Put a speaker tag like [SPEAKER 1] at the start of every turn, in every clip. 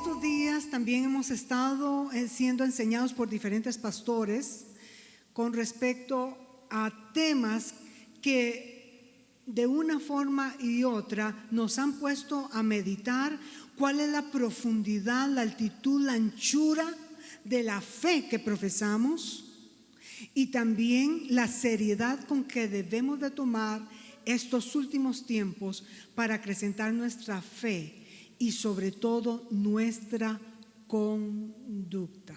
[SPEAKER 1] estos días también hemos estado siendo enseñados por diferentes pastores con respecto a temas que de una forma y otra nos han puesto a meditar cuál es la profundidad, la altitud, la anchura de la fe que profesamos y también la seriedad con que debemos de tomar estos últimos tiempos para acrecentar nuestra fe y sobre todo nuestra conducta.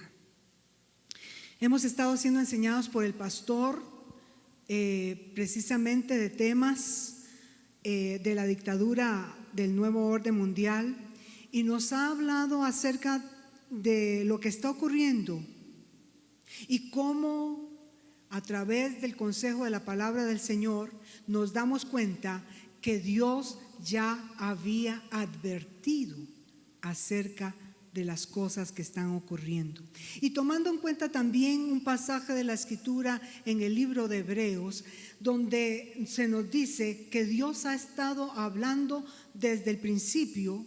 [SPEAKER 1] Hemos estado siendo enseñados por el pastor precisamente de temas de la dictadura del nuevo orden mundial y nos ha hablado acerca de lo que está ocurriendo y cómo a través del consejo de la palabra del Señor nos damos cuenta que Dios ya había advertido acerca de las cosas que están ocurriendo. Y tomando en cuenta también un pasaje de la Escritura en el libro de Hebreos, donde se nos dice que Dios ha estado hablando desde el principio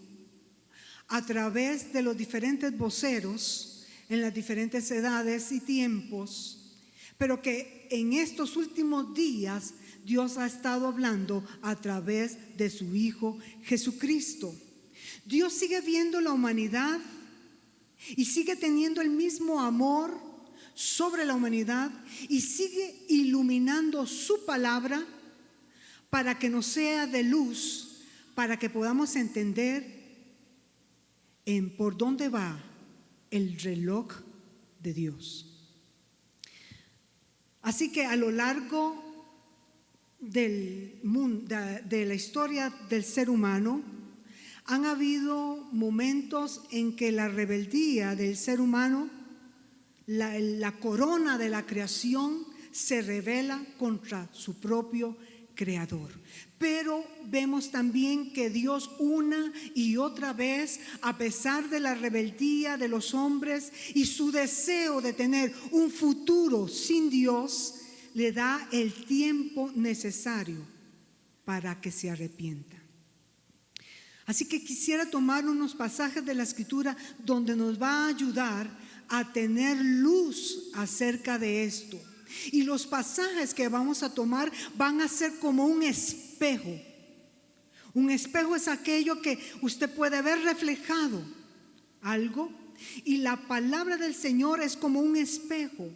[SPEAKER 1] a través de los diferentes voceros en las diferentes edades y tiempos, pero que en estos últimos días Dios ha estado hablando a través de su Hijo Jesucristo. Dios sigue viendo la humanidad y sigue teniendo el mismo amor sobre la humanidad y sigue iluminando su palabra para que nos sea de luz, para que podamos entender por dónde va el reloj de Dios. Así que a lo largo del mundo, de la historia del ser humano, han habido momentos en que la rebeldía del ser humano, la corona de la creación, se rebela contra su propio Creador. Pero vemos también que Dios una y otra vez, a pesar de la rebeldía de los hombres y su deseo de tener un futuro sin Dios, le da el tiempo necesario para que se arrepienta. Así que quisiera tomar unos pasajes de la Escritura donde nos va a ayudar a tener luz acerca de esto. Y los pasajes que vamos a tomar van a ser como un espejo. Un espejo es aquello que usted puede ver reflejado algo, y la palabra del Señor es como un espejo,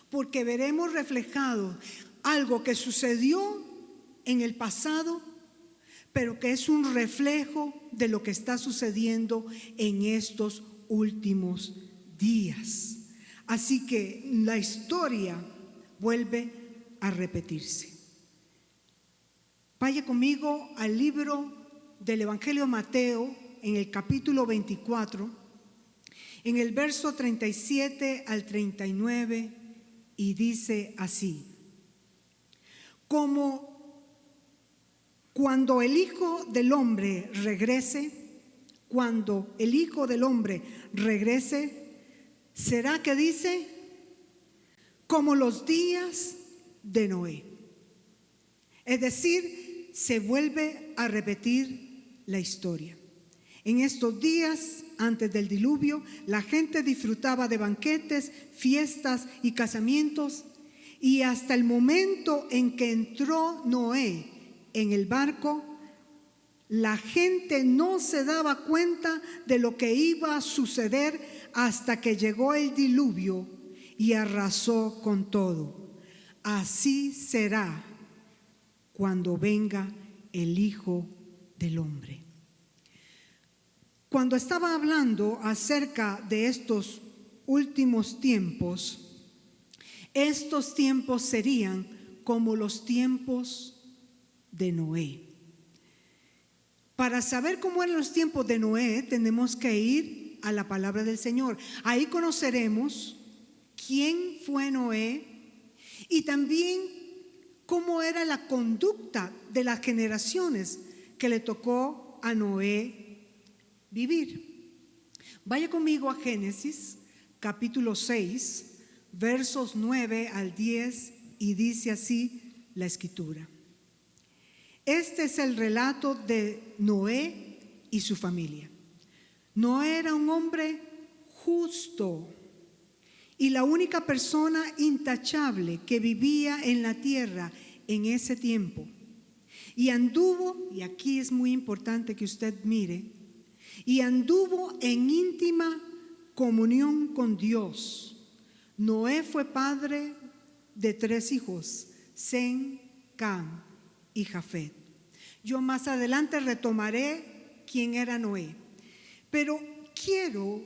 [SPEAKER 1] porque veremos reflejado algo que sucedió en el pasado, pero que es un reflejo de lo que está sucediendo en estos últimos días. Así que la historia vuelve a repetirse. Vaya conmigo al libro del Evangelio de Mateo, en el capítulo 24, en el verso 37 al 39, y dice así: como cuando el Hijo del Hombre regrese, será que dice, como los días de Noé. Es decir, se vuelve a repetir la historia. En estos días, antes del diluvio, la gente disfrutaba de banquetes, fiestas y casamientos, y hasta el momento en que entró Noé en el barco, la gente no se daba cuenta de lo que iba a suceder hasta que llegó el diluvio y arrasó con todo. Así será cuando venga el Hijo del Hombre. Cuando estaba hablando acerca de estos últimos tiempos, estos tiempos serían como los tiempos de Noé. Para saber cómo eran los tiempos de Noé, tenemos que ir a la palabra del Señor. Ahí conoceremos quién fue Noé y también cómo era la conducta de las generaciones que le tocó a Noé vivir. Vaya conmigo a Génesis, capítulo 6, versos 9 al 10, y dice así la Escritura. Este es el relato de Noé y su familia. Noé era un hombre justo y la única persona intachable que vivía en la tierra en ese tiempo. Y anduvo, y aquí es muy importante que usted mire, y anduvo en íntima comunión con Dios. Noé fue padre de 3 hijos, Sem, Cam y Jafet. Yo más adelante retomaré quién era Noé, pero quiero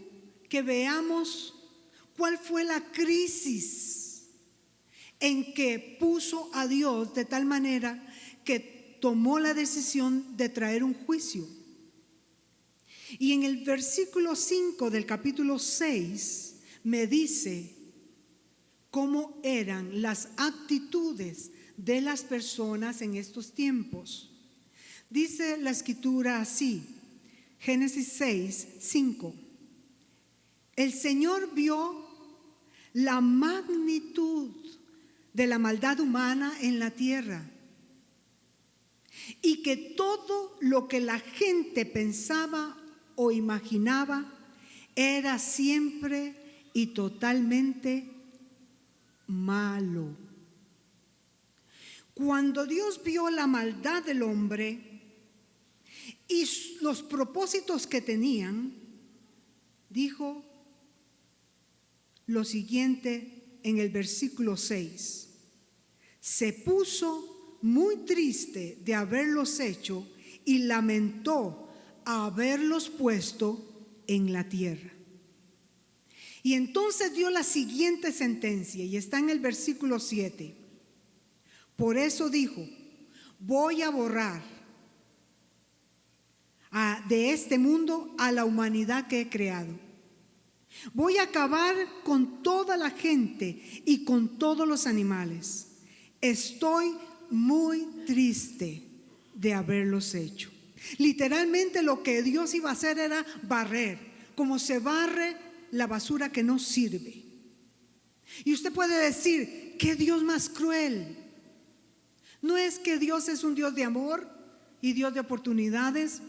[SPEAKER 1] que veamos cuál fue la crisis en que puso a Dios de tal manera que tomó la decisión de traer un juicio. Y en el versículo 5 del capítulo 6 me dice cómo eran las actitudes de las personas en estos tiempos. Dice la escritura así, Génesis 6, 5. El Señor vio la magnitud de la maldad humana en la tierra y que todo lo que la gente pensaba o imaginaba era siempre y totalmente malo. Cuando Dios vio la maldad del hombre y los propósitos que tenían, dijo lo siguiente en el versículo 6: se puso muy triste de haberlos hecho y lamentó haberlos puesto en la tierra. Y entonces dio la siguiente sentencia, y está en el versículo 7. Por eso dijo: voy a borrar de este mundo a la humanidad que he creado. Voy a acabar con toda la gente y con todos los animales. Estoy muy triste de haberlos hecho. Literalmente lo que Dios iba a hacer era barrer, como se barre la basura que no sirve. Y usted puede decir: ¿qué Dios más cruel? No es que Dios es un Dios de amor y Dios de oportunidades.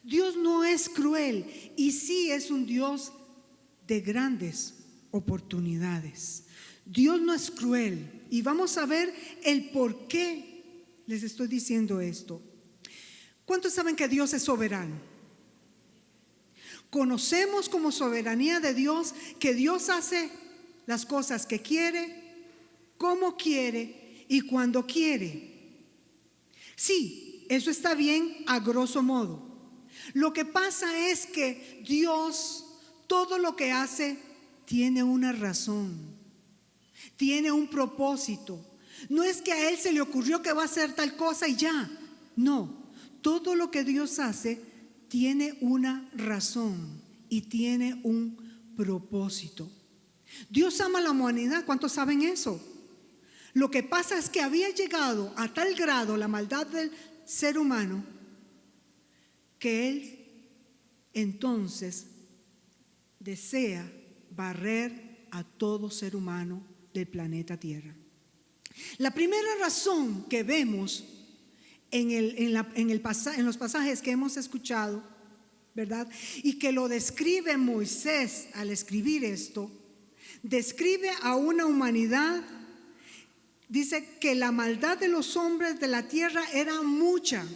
[SPEAKER 1] Dios no es cruel y sí es un Dios de grandes oportunidades. Dios no es cruel y vamos a ver el por qué les estoy diciendo esto. ¿Cuántos saben que Dios es soberano? Conocemos como soberanía de Dios que Dios hace las cosas que quiere, como quiere y cuando quiere. Sí, eso está bien a grosso modo. Lo que pasa es que Dios, todo lo que hace, tiene una razón, tiene un propósito. No es que a Él se le ocurrió que va a hacer tal cosa y ya. No, todo lo que Dios hace tiene una razón y tiene un propósito. Dios ama a la humanidad, ¿cuántos saben eso? Lo que pasa es que había llegado a tal grado la maldad del ser humano que Él entonces desea barrer a todo ser humano del planeta Tierra. La primera razón que vemos en los pasajes que hemos escuchado, ¿verdad? Y que lo describe Moisés al escribir esto, describe a una humanidad, dice que la maldad de los hombres de la tierra era mucha.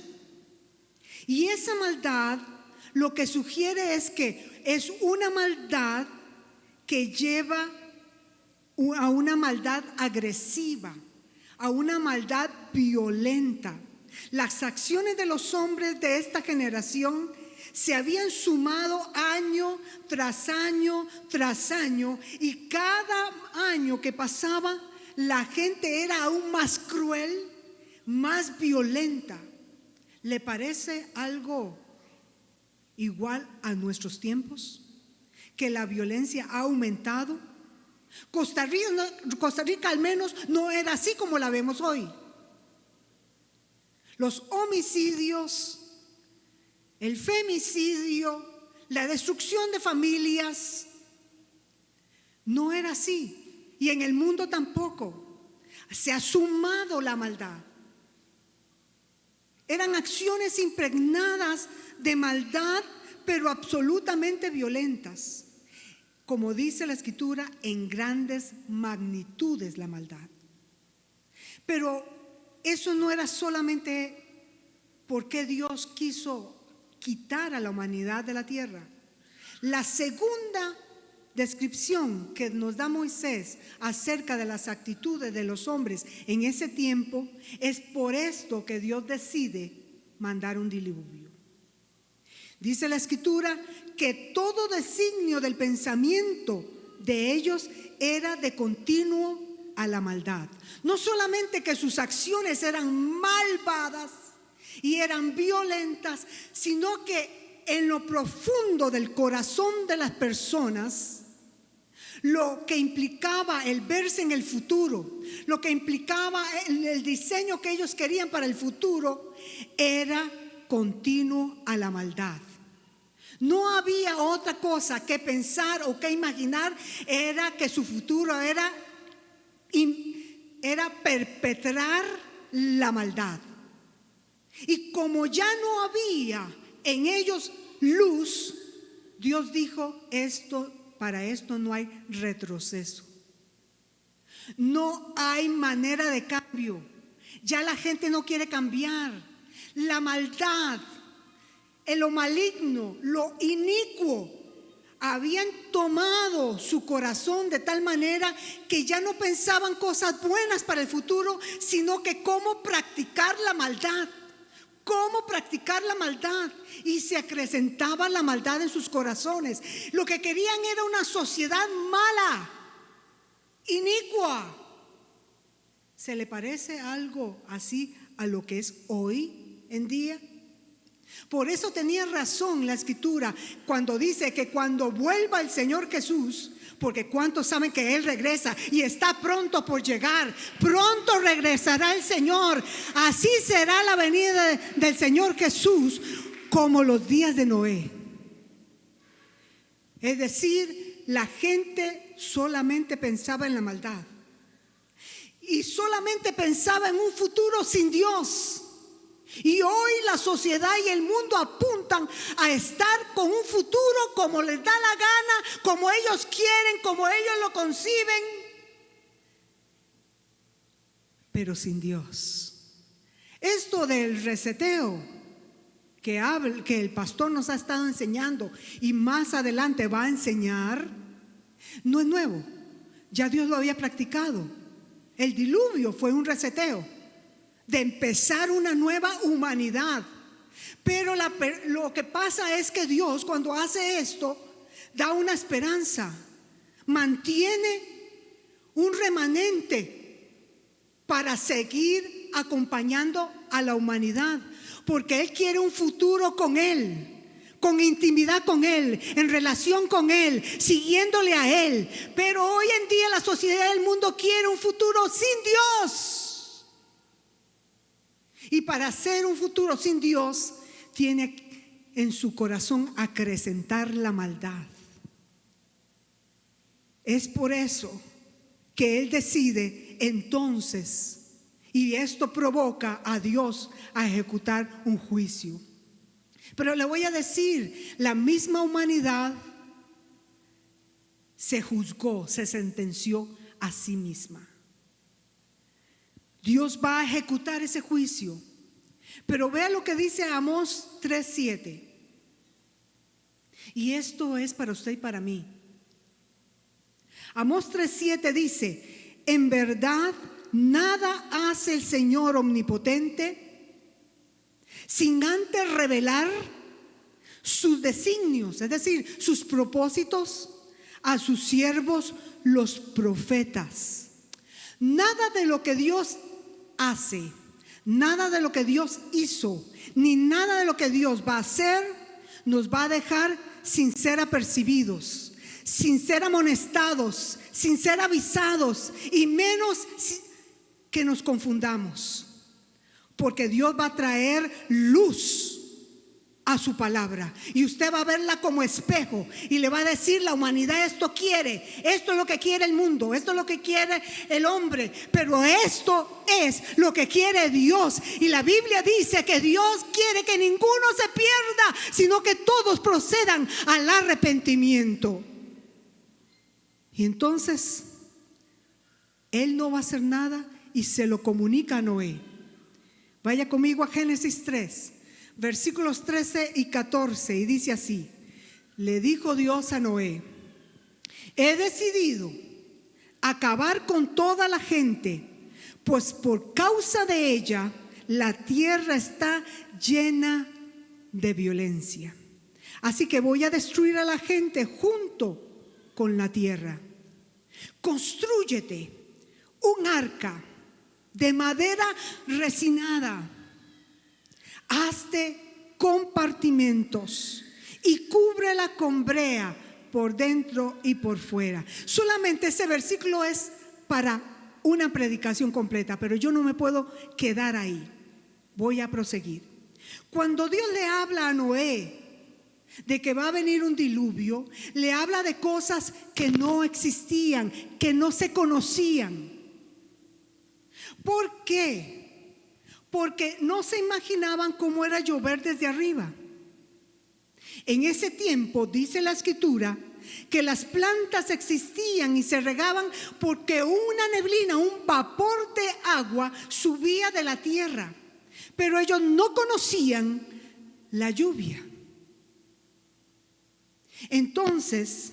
[SPEAKER 1] Y esa maldad lo que sugiere es que es una maldad que lleva a una maldad agresiva, a una maldad violenta. Las acciones de los hombres de esta generación se habían sumado año tras año tras año, y cada año que pasaba la gente era aún más cruel, más violenta. ¿Le parece algo igual a nuestros tiempos? Que la violencia ha aumentado. Costa Rica al menos no era así como la vemos hoy. Los homicidios, el femicidio, la destrucción de familias, no era así. Y en el mundo tampoco. Se ha sumado la maldad. Eran acciones impregnadas de maldad pero absolutamente violentas. Como dice la Escritura, en grandes magnitudes la maldad. Pero eso no era solamente porque Dios quiso quitar a la humanidad de la tierra. La segunda descripción que nos da Moisés acerca de las actitudes de los hombres en ese tiempo es por esto que Dios decide mandar un diluvio. Dice la Escritura que todo designio del pensamiento de ellos era de continuo a la maldad. No solamente que sus acciones eran malvadas y eran violentas, sino que en lo profundo del corazón de las personas, lo que implicaba el verse en el futuro, lo que implicaba el diseño que ellos querían para el futuro, era continuo a la maldad. No había otra cosa que pensar o que imaginar, era que su futuro era perpetrar la maldad. Y como ya no había en ellos luz, Dios dijo: para esto no hay retroceso, no hay manera de cambio. Ya la gente no quiere cambiar. La maldad, lo maligno, lo inicuo habían tomado su corazón de tal manera que ya no pensaban cosas buenas para el futuro, sino que cómo practicar la maldad. Cómo practicar la maldad, y se acrecentaba la maldad en sus corazones. Lo que querían era una sociedad mala, inicua. ¿Se le parece algo así a lo que es hoy en día? Por eso tenía razón la Escritura cuando dice que cuando vuelva el Señor Jesús, porque cuántos saben que Él regresa y está pronto por llegar, pronto regresará el Señor. Así será la venida del Señor Jesús como los días de Noé. Es decir, la gente solamente pensaba en la maldad y solamente pensaba en un futuro sin Dios. Y hoy la sociedad y el mundo apuntan a estar con un futuro como les da la gana, como ellos quieren, como ellos lo conciben, pero sin Dios. Esto del reseteo que el pastor nos ha estado enseñando y más adelante va a enseñar, no es nuevo. Ya Dios lo había practicado. El diluvio fue un reseteo de empezar una nueva humanidad. Pero lo que pasa es que Dios, cuando hace esto, da una esperanza, mantiene un remanente para seguir acompañando a la humanidad, porque Él quiere un futuro con Él, con intimidad con Él, en relación con Él, siguiéndole a Él. Pero hoy en día la sociedad del mundo quiere un futuro sin Dios. Y para hacer un futuro sin Dios, tiene en su corazón acrecentar la maldad. Es por eso que Él decide entonces, y esto provoca a Dios a ejecutar un juicio. Pero le voy a decir, la misma humanidad se juzgó, se sentenció a sí misma. Dios va a ejecutar ese juicio. Pero vea lo que dice Amós 3:7. Y esto es para usted y para mí. Amós 3:7 dice: en verdad nada hace el Señor omnipotente sin antes revelar sus designios, es decir, sus propósitos a sus siervos los profetas. Nada de lo que Dios hace, nada de lo que Dios hizo, ni nada de lo que Dios va a hacer nos va a dejar sin ser apercibidos, sin ser amonestados, sin ser avisados, y menos que nos confundamos, porque Dios va a traer luz a su palabra, y usted va a verla como espejo y le va a decir: la humanidad esto quiere, esto es lo que quiere el mundo, esto es lo que quiere el hombre, pero esto es lo que quiere Dios. Y la Biblia dice que Dios quiere que ninguno se pierda, sino que todos procedan al arrepentimiento. Y entonces Él no va a hacer nada y se lo comunica a Noé. Vaya conmigo a Génesis 3, versículos 13 y 14, y dice así: le dijo Dios a Noé: he decidido acabar con toda la gente, pues por causa de ella la tierra está llena de violencia. Así que voy a destruir a la gente junto con la tierra. Constrúyete un arca de madera resinada, hazte compartimentos y cúbrela con brea por dentro y por fuera. Solamente ese versículo es para una predicación completa, pero yo no me puedo quedar ahí. Voy a proseguir. Cuando Dios le habla a Noé de que va a venir un diluvio, le habla de cosas que no existían, que no se conocían. ¿Por qué? Porque no se imaginaban cómo era llover desde arriba. En ese tiempo, dice la Escritura, que las plantas existían y se regaban porque una neblina, un vapor de agua subía de la tierra. Pero ellos no conocían la lluvia. Entonces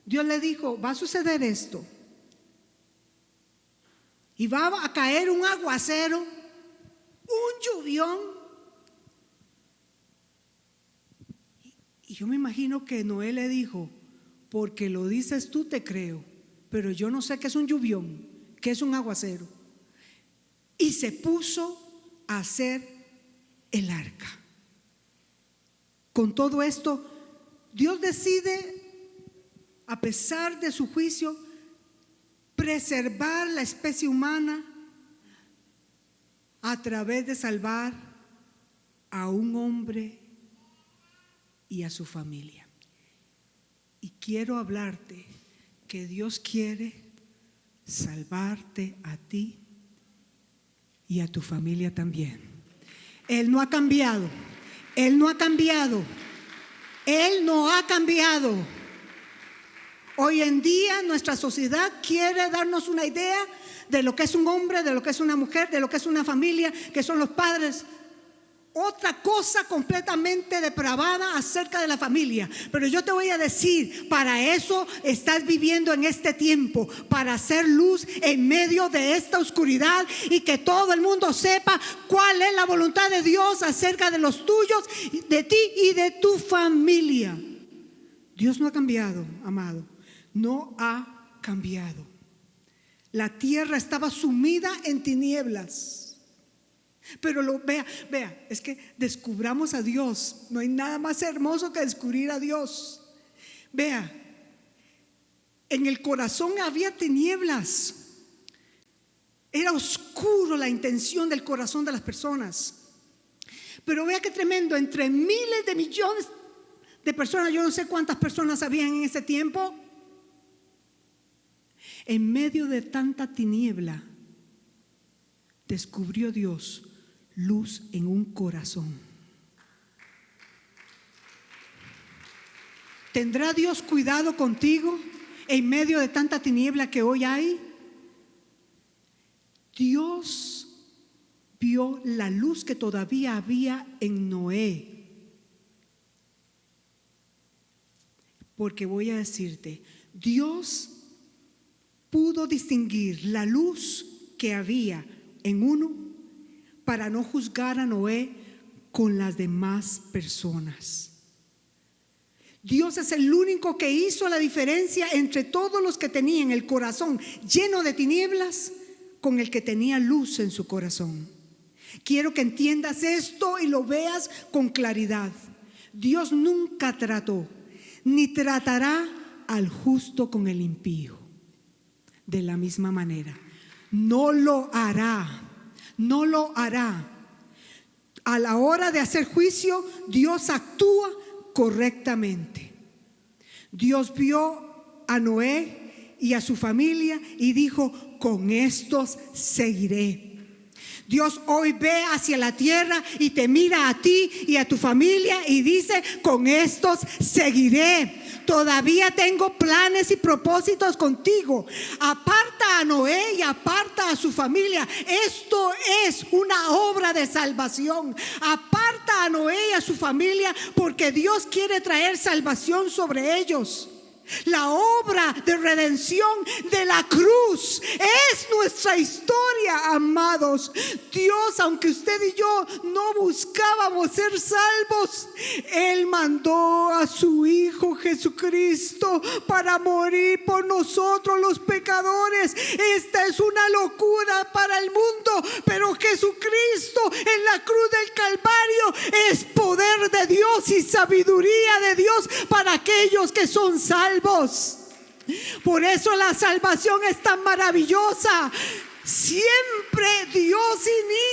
[SPEAKER 1] Dios le dijo: va a suceder esto, y va a caer un aguacero, un lluvión. Y yo me imagino que Noé le dijo: porque lo dices tú te creo, pero yo no sé qué es un lluvión, qué es un aguacero. Y se puso a hacer el arca. Con todo esto, Dios decide, a pesar de su juicio, preservar la especie humana a través de salvar a un hombre y a su familia. Y quiero hablarte que Dios quiere salvarte a ti y a tu familia también. Él no ha cambiado. Él no ha cambiado. Él no ha cambiado. Hoy en día nuestra sociedad quiere darnos una idea de lo que es un hombre, de lo que es una mujer, de lo que es una familia, que son los padres. Otra cosa completamente depravada acerca de la familia. Pero yo te voy a decir, para eso estás viviendo en este tiempo, para hacer luz en medio de esta oscuridad y que todo el mundo sepa cuál es la voluntad de Dios acerca de los tuyos, de ti y de tu familia. Dios no ha cambiado, amado, no ha cambiado. La tierra estaba sumida en tinieblas. Pero vea, es que descubramos a Dios. No hay nada más hermoso que descubrir a Dios. Vea, en el corazón había tinieblas. Era oscuro la intención del corazón de las personas. Pero vea qué tremendo, entre miles de millones de personas, yo no sé cuántas personas habían en ese tiempo, en medio de tanta tiniebla, descubrió Dios luz en un corazón. ¿Tendrá Dios cuidado contigo en medio de tanta tiniebla que hoy hay? Dios vio la luz que todavía había en Noé. Porque voy a decirte, Dios pudo distinguir la luz que había en uno para no juzgar a Noé con las demás personas. Dios es el único que hizo la diferencia entre todos los que tenían el corazón lleno de tinieblas con el que tenía luz en su corazón. Quiero que entiendas esto y lo veas con claridad. Dios nunca trató ni tratará al justo con el impío de la misma manera. No lo hará. No lo hará. A la hora de hacer juicio, Dios actúa correctamente. Dios vio a Noé y a su familia y dijo: con estos seguiré. Dios hoy ve hacia la tierra y te mira a ti y a tu familia y dice: con estos seguiré. Todavía tengo planes y propósitos contigo. Aparta a Noé y aparta a su familia. Esto es una obra de salvación. Aparta a Noé y a su familia porque Dios quiere traer salvación sobre ellos. La obra de redención de la cruz es nuestra historia, amados. Dios, aunque usted y yo no buscábamos ser salvos, Él mandó a su Hijo Jesucristo para morir por nosotros los pecadores. Esta es una locura para el mundo, pero Jesucristo en la cruz del Calvario es poder de Dios y sabiduría de Dios para aquellos que son salvos. Por eso la salvación es tan maravillosa. Siempre Dios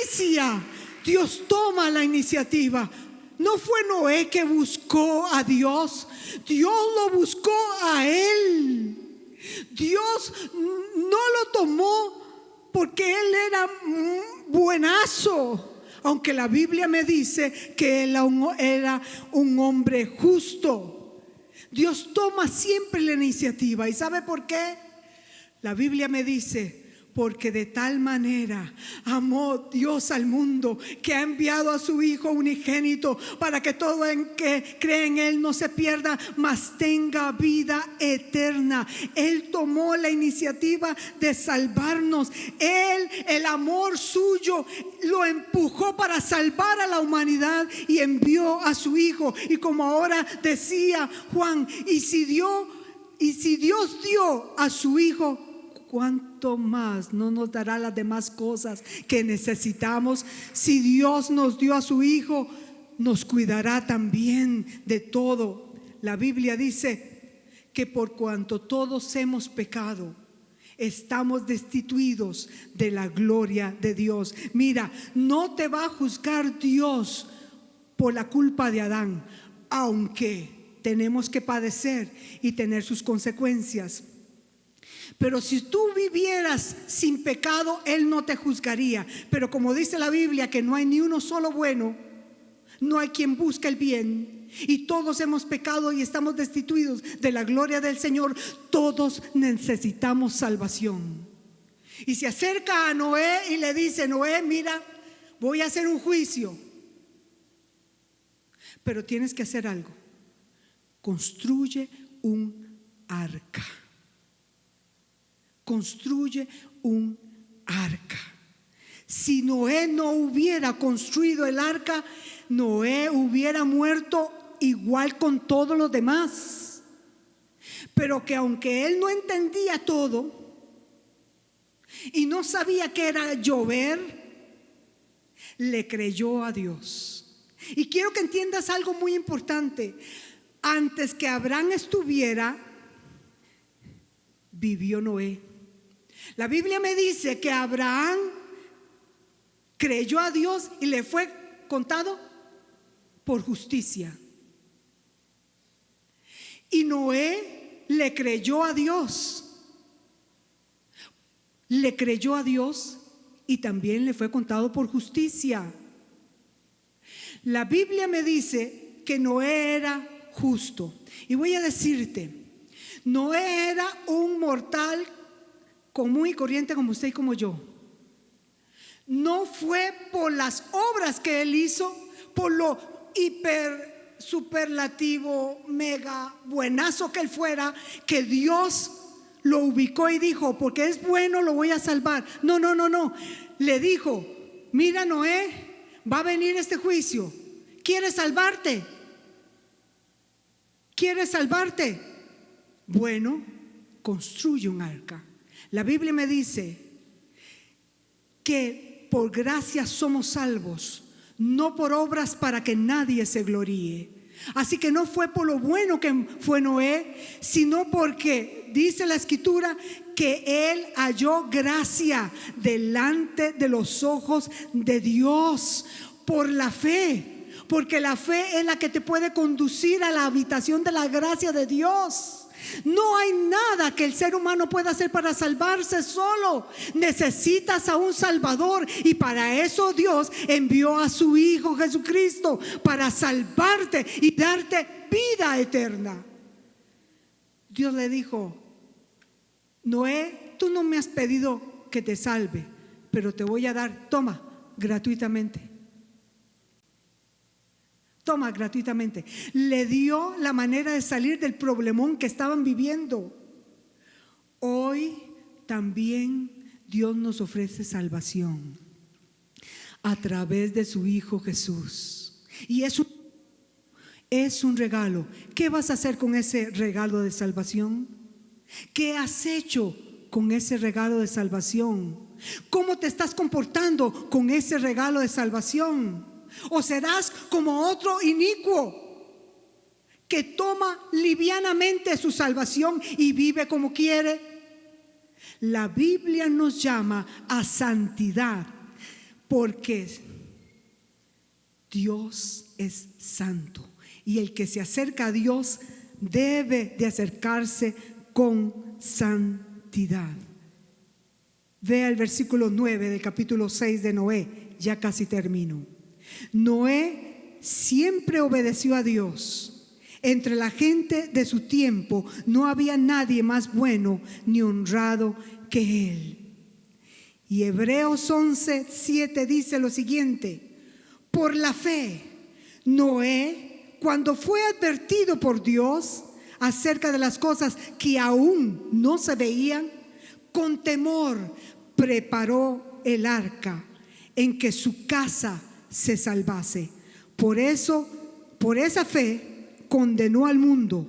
[SPEAKER 1] inicia, Dios toma la iniciativa. No fue Noé que buscó a Dios, Dios lo buscó a él. Dios no lo tomó porque él era buenazo, aunque la Biblia me dice que él era un hombre justo. Dios toma siempre la iniciativa. ¿Y sabe por qué? La Biblia me dice: porque de tal manera amó Dios al mundo, que ha enviado a su Hijo unigénito, para que todo el que cree en Él no se pierda, mas tenga vida eterna. Él tomó la iniciativa de salvarnos. Él, el amor suyo, lo empujó para salvar a la humanidad y envió a su Hijo. Y como ahora decía Juan, y si Dios dio a su Hijo, ¿cuánto más no nos dará las demás cosas que necesitamos? Si Dios nos dio a su Hijo, nos cuidará también de todo. La Biblia dice que por cuanto todos hemos pecado, estamos destituidos de la gloria de Dios. Mira, no te va a juzgar Dios por la culpa de Adán, aunque tenemos que padecer y tener sus consecuencias. Pero si tú vivieras sin pecado, Él no te juzgaría. Pero como dice la Biblia que no hay ni uno solo bueno, no hay quien busque el bien, y todos hemos pecado y estamos destituidos de la gloria del Señor, todos necesitamos salvación. Y se acerca a Noé y le dice: Noé, mira, voy a hacer un juicio, pero tienes que hacer algo. Construye un arca. Construye un arca. Si Noé no hubiera construido el arca, Noé hubiera muerto igual con todos los demás. Pero que aunque él no entendía todo y no sabía que era llover, le creyó a Dios. Y quiero que entiendas algo muy importante. Antes que Abraham estuviera, vivió Noé. La Biblia me dice que Abraham creyó a Dios y le fue contado por justicia. Y Noé le creyó a Dios. Le creyó a Dios y también le fue contado por justicia. La Biblia me dice que Noé era justo. Y voy a decirte, Noé era un mortal común y corriente como usted y como yo. No fue por las obras que él hizo, por lo superlativo, mega buenazo que él fuera, que Dios lo ubicó y dijo: porque es bueno lo voy a salvar. No. Le dijo: mira, Noé, va a venir este juicio. ¿Quieres salvarte? ¿Quieres salvarte? Bueno, construye un arca. La Biblia me dice que por gracia somos salvos, no por obras para que nadie se gloríe. Así que no fue por lo bueno que fue Noé, sino porque dice la Escritura que él halló gracia delante de los ojos de Dios. Por la fe, porque la fe es la que te puede conducir a la habitación de la gracia de Dios. No hay nada que el ser humano pueda hacer para salvarse solo. Necesitas a un Salvador, y para eso Dios envió a su Hijo Jesucristo, para salvarte y darte vida eterna. Dios le dijo: Noé, tú no me has pedido que te salve, pero te voy a dar, toma, gratuitamente. Toma, gratuitamente. Le dio la manera de salir del problemón que estaban viviendo. Hoy también Dios nos ofrece salvación a través de su Hijo Jesús. Y es un regalo. ¿Qué vas a hacer con ese regalo de salvación? ¿Qué has hecho con ese regalo de salvación? ¿Cómo te estás comportando con ese regalo de salvación? ¿O serás como otro inicuo que toma livianamente su salvación y vive como quiere? La Biblia nos llama a santidad, porque Dios es santo, y el que se acerca a Dios debe de acercarse con santidad. Vea el versículo 9 del capítulo 6 de Noé. Ya casi termino. Noé siempre obedeció a Dios. Entre la gente de su tiempo no había nadie más bueno ni honrado que él. Y Hebreos 11:7 dice lo siguiente: por la fe, Noé, cuando fue advertido por Dios acerca de las cosas que aún no se veían, con temor preparó el arca en que su casa se salvase. Por eso, por esa fe, condenó al mundo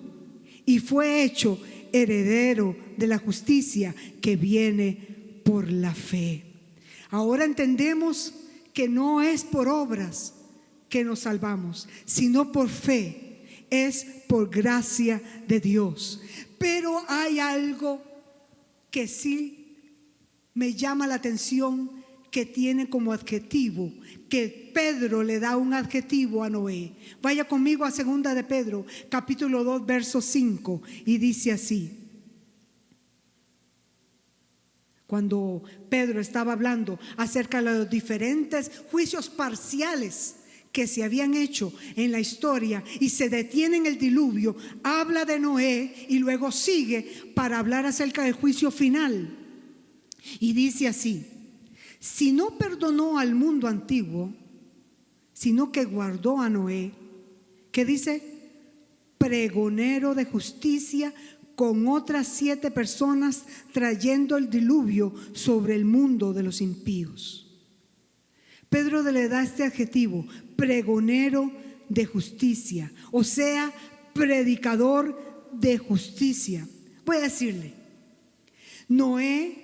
[SPEAKER 1] y fue hecho heredero de la justicia que viene por la fe. Ahora entendemos que no es por obras que nos salvamos, sino por fe. Es por gracia de Dios. Pero hay algo que sí me llama la atención, que tiene como adjetivo, que Pedro le da un adjetivo a Noé. Vaya conmigo a 2 de Pedro, capítulo 2, verso 5, y dice así. Cuando Pedro estaba hablando acerca de los diferentes juicios parciales que se habían hecho en la historia y se detiene en el diluvio, habla de Noé y luego sigue para hablar acerca del juicio final. Y dice así: si no perdonó al mundo antiguo, sino que guardó a Noé, ¿qué dice? Pregonero de justicia con otras 7 personas, trayendo el diluvio sobre el mundo de los impíos. Pedro le da este adjetivo: pregonero de justicia, o sea, predicador de justicia. Voy a decirle, Noé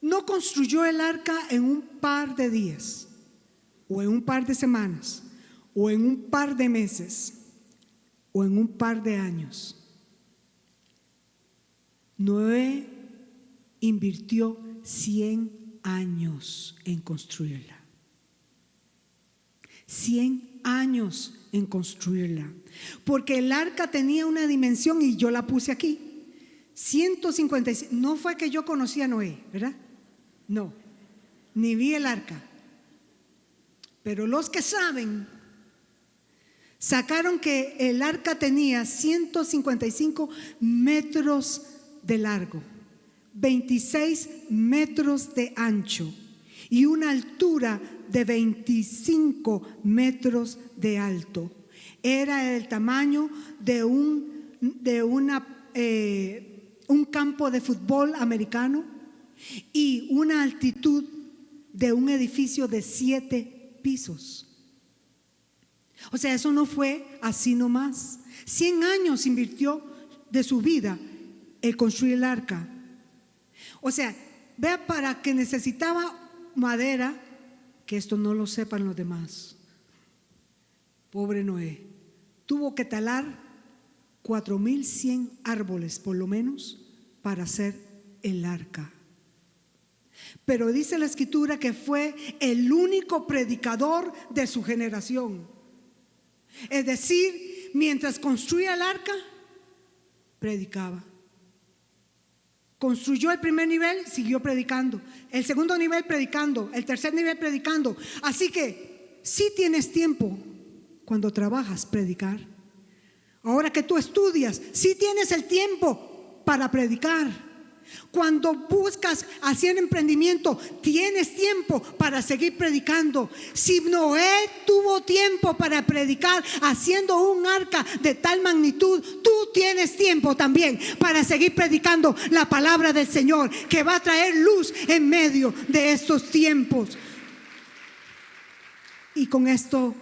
[SPEAKER 1] no construyó el arca en un par de días, o en un par de semanas, o en un par de meses, o en un par de años. Noé invirtió 100 años en construirla. 100 años en construirla. Porque el arca tenía una dimensión, y yo la puse aquí: 155. No fue que yo conocí a Noé, ¿verdad? No, ni vi el arca. Pero los que saben sacaron que el arca tenía 155 metros de largo, 26 metros de ancho y una altura de 25 metros de alto. Era el tamaño de un campo de fútbol americano y una altitud de un edificio de 7 pisos. O sea, eso no fue así nomás. 100 años invirtió de su vida en construir el arca. O sea, vea, para que necesitaba madera, que esto no lo sepan los demás. Pobre Noé, tuvo que talar 4100 árboles por lo menos para hacer el arca. Pero dice la Escritura que fue el único predicador de su generación. Es decir, mientras construía el arca, predicaba. Construyó el primer nivel, siguió predicando. El segundo nivel, predicando. El tercer nivel, predicando. Así que sí tienes tiempo cuando trabajas predicar. Ahora que tú estudias, sí tienes el tiempo para predicar. Cuando buscas hacer emprendimiento, tienes tiempo para seguir predicando. Si Noé tuvo tiempo para predicar haciendo un arca de tal magnitud, tú tienes tiempo también para seguir predicando la palabra del Señor, que va a traer luz en medio de estos tiempos. Y con esto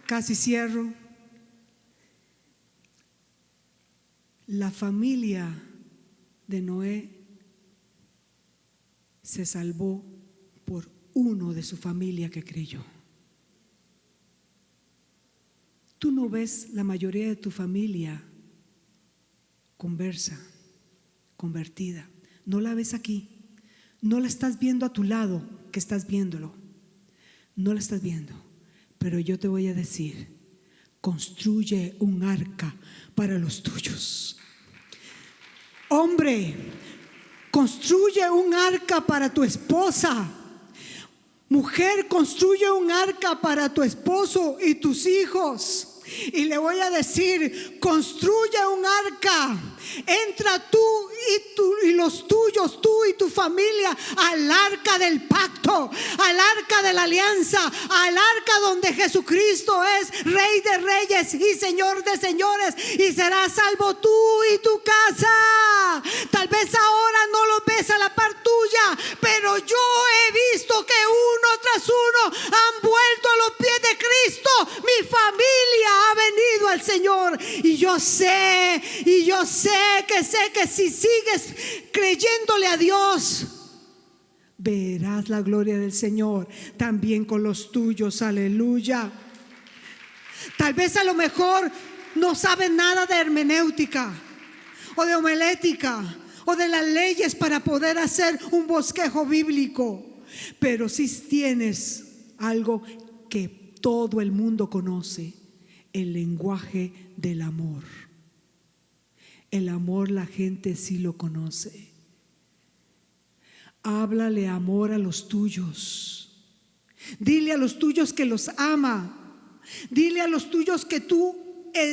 [SPEAKER 1] casi cierro. La familia de Noé se salvó por uno de su familia que creyó. Tú no ves la mayoría de tu familia convertida. No la ves aquí. No la estás viendo a tu lado, que estás viéndolo. No la estás viendo. Pero yo te voy a decir, construye un arca para los tuyos. Hombre, construye un arca para tu esposa. Mujer, construye un arca para tu esposo y tus hijos. Y le voy a decir, construye un arca. Entra tú y los tuyos, tú y tu familia, al arca del pacto, al arca de la alianza, al arca donde Jesucristo es Rey de reyes y Señor de señores, y serás salvo tú y tu casa. Tal vez ahora no lo ves a la par tuya, pero yo he visto que uno tras uno han vuelto a los pies de Cristo. Mi familia ha venido al Señor, y yo sé que si sigues creyéndole a Dios, verás la gloria del Señor también con los tuyos. Aleluya. Tal vez a lo mejor no sabes nada de hermenéutica o de homilética o de las leyes para poder hacer un bosquejo bíblico, pero sí tienes algo que todo el mundo conoce: el lenguaje del amor. El amor, la gente sí lo conoce. Háblale amor a los tuyos. Dile a los tuyos que los ama. Dile a los tuyos que tú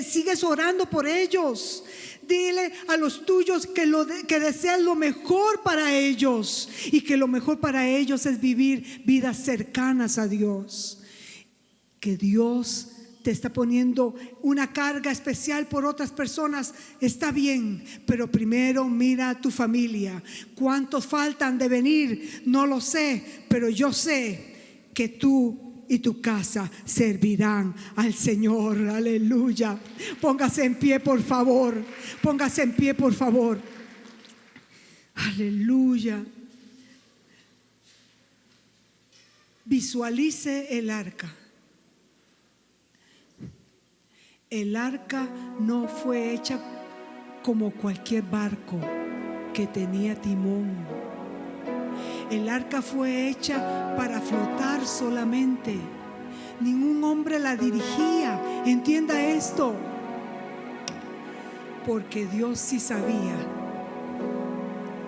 [SPEAKER 1] sigues orando por ellos. Dile a los tuyos que deseas lo mejor para ellos, y que lo mejor para ellos es vivir vidas cercanas a Dios. Que Dios te está poniendo una carga especial por otras personas, está bien, pero primero mira a tu familia. ¿Cuántos faltan de venir? No lo sé, pero yo sé que tú y tu casa servirán al Señor. Aleluya. Póngase en pie, por favor. Póngase en pie, por favor. Aleluya. Visualice el arca. El arca no fue hecha como cualquier barco que tenía timón. El arca fue hecha para flotar solamente. Ningún hombre la dirigía. Entienda esto, porque Dios sí sabía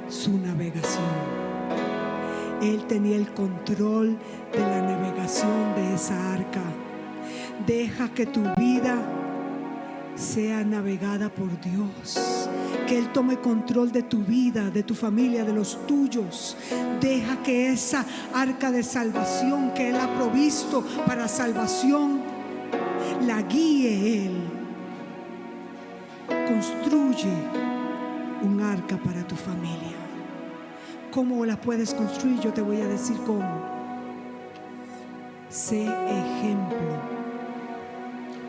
[SPEAKER 1] su navegación. Él tenía el control de la navegación de esa arca. Deja que tu vida sea navegada por Dios, que Él tome control de tu vida, de tu familia, de los tuyos. Deja que esa arca de salvación que Él ha provisto para salvación la guíe Él. Construye un arca para tu familia. ¿Cómo la puedes construir? Yo te voy a decir cómo. Sé ejemplo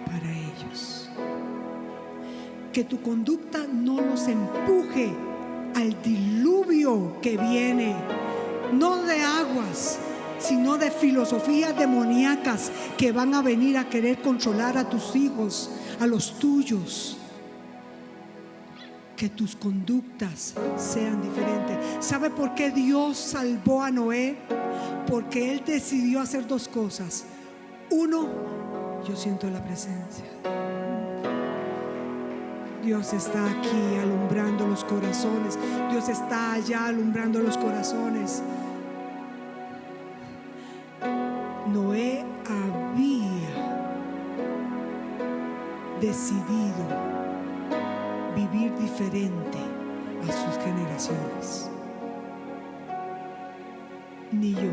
[SPEAKER 1] para ellos. Que tu conducta no los empuje al diluvio que viene, no de aguas, sino de filosofías demoníacas que van a venir a querer controlar a tus hijos, a los tuyos. que tus conductas sean diferentes. ¿Sabe por qué Dios salvó a Noé? Porque Él decidió hacer dos cosas. Uno, yo siento la presencia. Dios está aquí alumbrando los corazones. Dios está allá alumbrando los corazones. Noé había decidido vivir diferente a sus generaciones. Ni yo,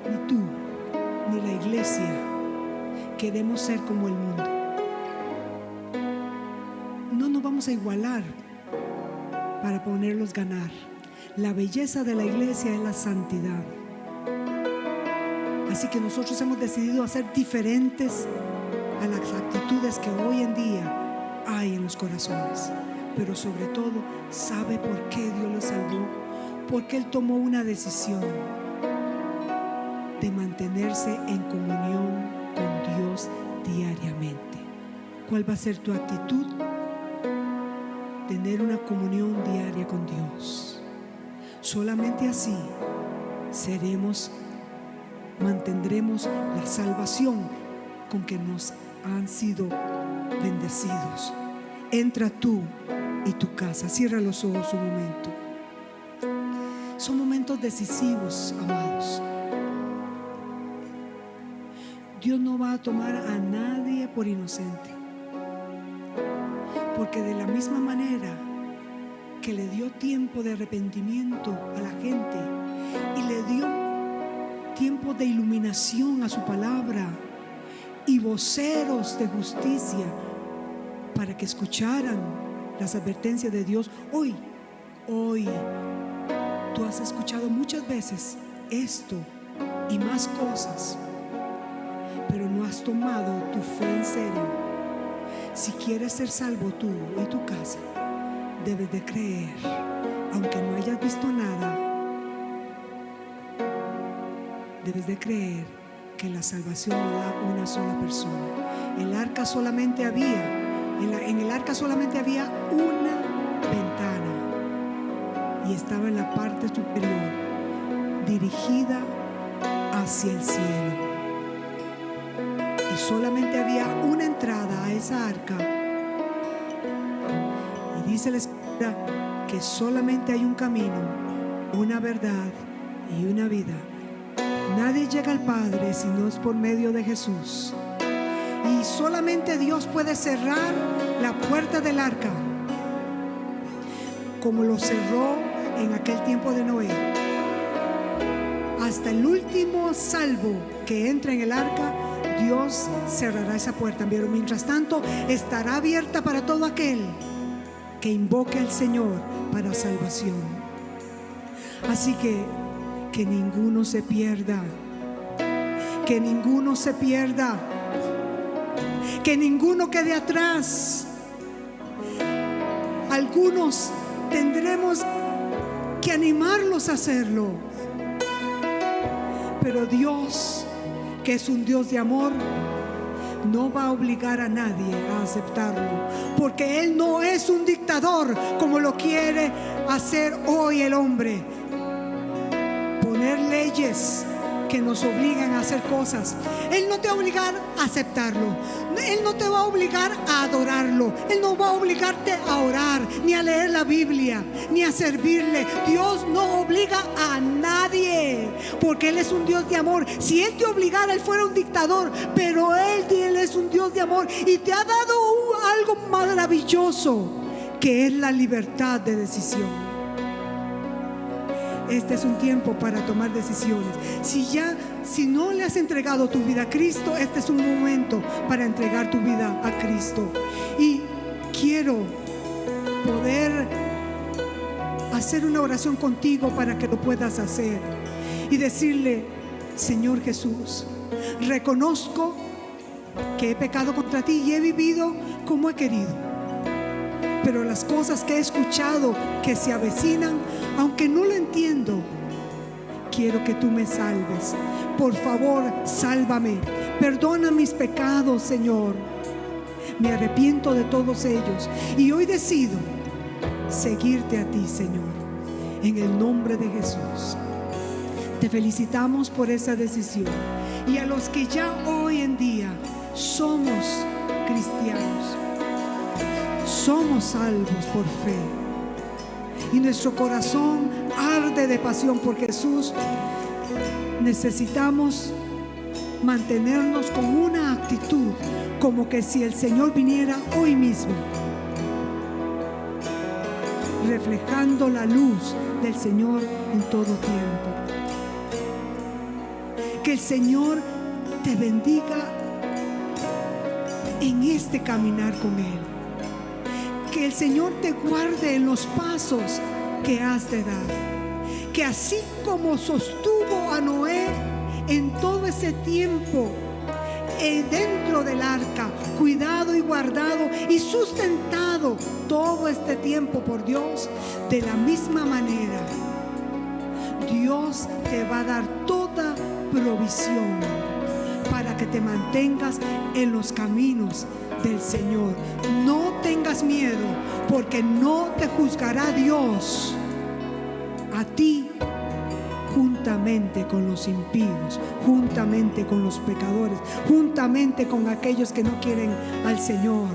[SPEAKER 1] ni tú, ni la iglesia queremos ser como el mundo. No nos vamos a igualar para ponerlos ganar. La belleza de la iglesia es la santidad. Así que nosotros hemos decidido hacer diferentes a las actitudes que hoy en día hay en los corazones. Pero sobre todo, ¿sabe por qué Dios lo salvó? Porque Él tomó una decisión de mantenerse en comunión con Dios diariamente. ¿Cuál va a ser tu actitud? Tener una comunión diaria con Dios. Solamente así mantendremos la salvación con que nos han sido bendecidos. Entra tú y tu casa. Cierra los ojos un momento. Son momentos decisivos, amados. Dios no va a tomar a nadie por inocente, porque de la misma manera que le dio tiempo de arrepentimiento a la gente y le dio tiempo de iluminación a su palabra y voceros de justicia para que escucharan las advertencias de Dios, hoy tú has escuchado muchas veces esto y más cosas, pero no has tomado tu fe en serio. Si quieres ser salvo tú y tu casa, debes de creer, aunque no hayas visto nada, debes de creer que la salvación la da una sola persona. En el arca solamente había una ventana y estaba en la parte superior, dirigida hacia el cielo. Y solamente había una entrada a esa arca. Y dice la Escritura que solamente hay un camino, una verdad y una vida. Nadie llega al Padre si no es por medio de Jesús. Y solamente Dios puede cerrar la puerta del arca, como lo cerró en aquel tiempo de Noé. Hasta el último salvo que entre en el arca, Dios cerrará esa puerta. Pero mientras tanto estará abierta para todo aquel que invoque al Señor para salvación. Así que ninguno se pierda, que ninguno se pierda, que ninguno quede atrás. Algunos tendremos que animarlos a hacerlo, pero Dios, que es un Dios de amor, no va a obligar a nadie a aceptarlo, porque Él no es un dictador como lo quiere hacer hoy el hombre. Poner leyes que nos obligan a hacer cosas. Él no te va a obligar a aceptarlo. Él no te va a obligar a adorarlo. Él no va a obligarte a orar, ni a leer la Biblia, ni a servirle. Dios no obliga a nadie, porque Él es un Dios de amor. Si Él te obligara, Él fuera un dictador, pero Él es un Dios de amor y te ha dado algo maravilloso, que es la libertad de decisión. Este es un tiempo para tomar decisiones. Si no le has entregado tu vida a Cristo, este es un momento para entregar tu vida a Cristo. Y quiero poder hacer una oración contigo para que lo puedas hacer y decirle: Señor Jesús, reconozco que he pecado contra ti y he vivido como he querido. Pero las cosas que he escuchado que se avecinan, aunque no lo entiendo, quiero que tú me salves. Por favor, sálvame. Perdona mis pecados, Señor. Me arrepiento de todos ellos y hoy decido seguirte a ti, Señor, en el nombre de Jesús. Te felicitamos por esa decisión. Y a los que ya hoy en día somos cristianos, somos salvos por fe, y nuestro corazón arde de pasión por Jesús, necesitamos mantenernos con una actitud como que si el Señor viniera hoy mismo, reflejando la luz del Señor en todo tiempo. Que el Señor te bendiga en este caminar con Él. Que el Señor te guarde en los pasos que has de dar. Que así como sostuvo a Noé en todo ese tiempo dentro del arca, cuidado y guardado y sustentado todo este tiempo por Dios, de la misma manera Dios te va a dar toda provisión para que te mantengas en los caminos del Señor. No tengas miedo, porque no te juzgará Dios a ti juntamente con los impíos, juntamente con los pecadores, juntamente con aquellos que no quieren al Señor.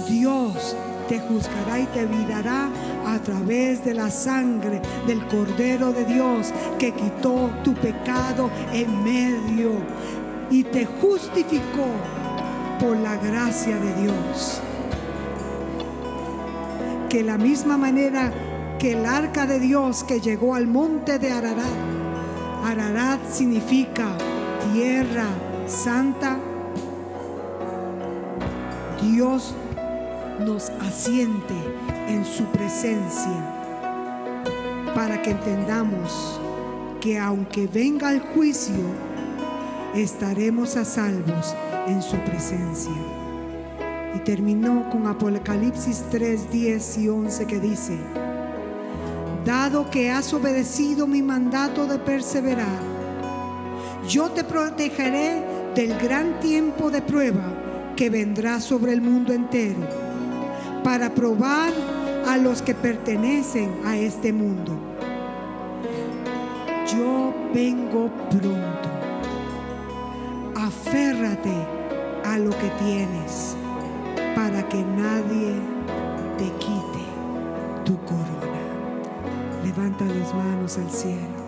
[SPEAKER 1] Dios te juzgará y te virará a través de la sangre del Cordero de Dios, que quitó tu pecado en medio y te justificó por la gracia de Dios. Que la misma manera que el arca de Dios que llegó al monte de Ararat, Ararat significa tierra santa, Dios nos asiente en su presencia, para que entendamos que aunque venga el juicio, estaremos a salvos en su presencia. Y terminó con Apocalipsis 3, 10 y 11, que dice: dado que has obedecido mi mandato de perseverar, yo te protegeré del gran tiempo de prueba que vendrá sobre el mundo entero, para probar a los que pertenecen a este mundo. Yo vengo pronto. Aférrate a lo que tienes, para que nadie te quite tu corona. Levanta las manos al cielo.